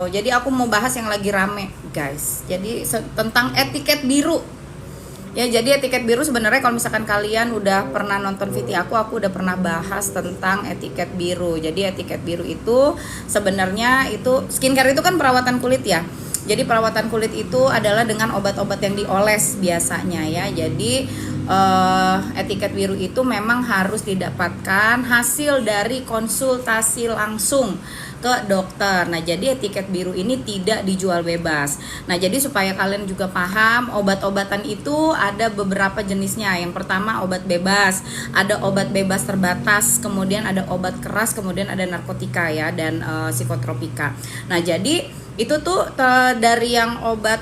Jadi aku mau bahas yang lagi rame, guys. Jadi tentang etiket biru. Ya, jadi etiket biru sebenarnya kalau misalkan kalian udah pernah nonton video aku udah pernah bahas tentang etiket biru. Jadi etiket biru itu sebenarnya itu skincare itu kan perawatan kulit ya. Jadi perawatan kulit itu adalah dengan obat-obat yang dioles biasanya ya. Jadi etiket biru itu memang harus didapatkan hasil dari konsultasi langsung ke dokter. Nah, jadi etiket biru ini tidak dijual bebas. Nah, jadi supaya kalian juga paham, obat-obatan itu ada beberapa jenisnya. Yang pertama obat bebas, ada obat bebas terbatas, kemudian ada obat keras, kemudian ada narkotika ya dan psikotropika. Nah, jadi itu tuh dari yang obat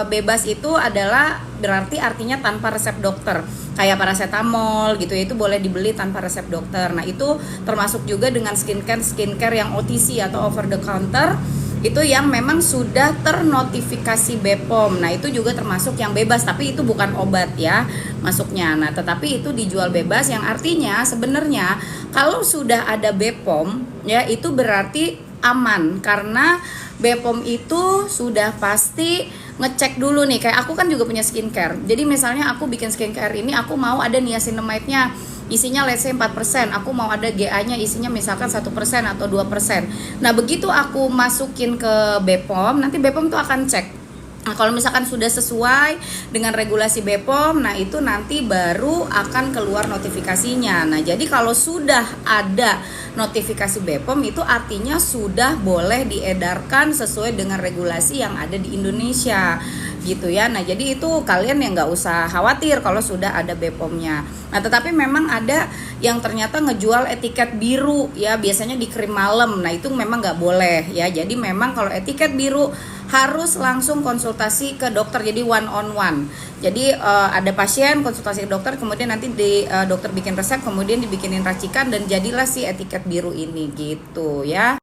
bebas itu adalah berarti artinya tanpa resep dokter, kayak paracetamol gitu ya, itu boleh dibeli tanpa resep dokter. Nah, itu termasuk juga dengan skincare yang OTC atau over the counter, itu yang memang sudah ternotifikasi BPOM. Nah, itu juga termasuk yang bebas, tapi itu bukan obat ya masuknya. Nah, tetapi itu dijual bebas, yang artinya sebenarnya kalau sudah ada BPOM ya itu berarti aman, karena BPOM itu sudah pasti ngecek dulu nih. Kayak aku kan juga punya skincare. Jadi misalnya aku bikin skincare ini, aku mau ada niacinamide-nya isinya let's say 4%, aku mau ada GA-nya isinya misalkan 1% atau 2%. Nah, begitu aku masukin ke BPOM, nanti BPOM tuh akan cek. Nah, kalau misalkan sudah sesuai dengan regulasi BPOM, nah itu nanti baru akan keluar notifikasinya. Nah, jadi kalau sudah ada notifikasi BPOM itu artinya sudah boleh diedarkan sesuai dengan regulasi yang ada di Indonesia gitu ya. Nah, jadi itu kalian yang nggak usah khawatir kalau sudah ada BPOM-nya. Nah, tetapi memang ada yang ternyata ngejual etiket biru ya, biasanya di krim malam. Nah, itu memang nggak boleh ya. Jadi memang kalau etiket biru harus langsung konsultasi ke dokter, jadi one on one. Jadi ada pasien konsultasi ke dokter, kemudian nanti dokter bikin resep, kemudian dibikinin racikan dan jadilah si etiket biru ini gitu ya.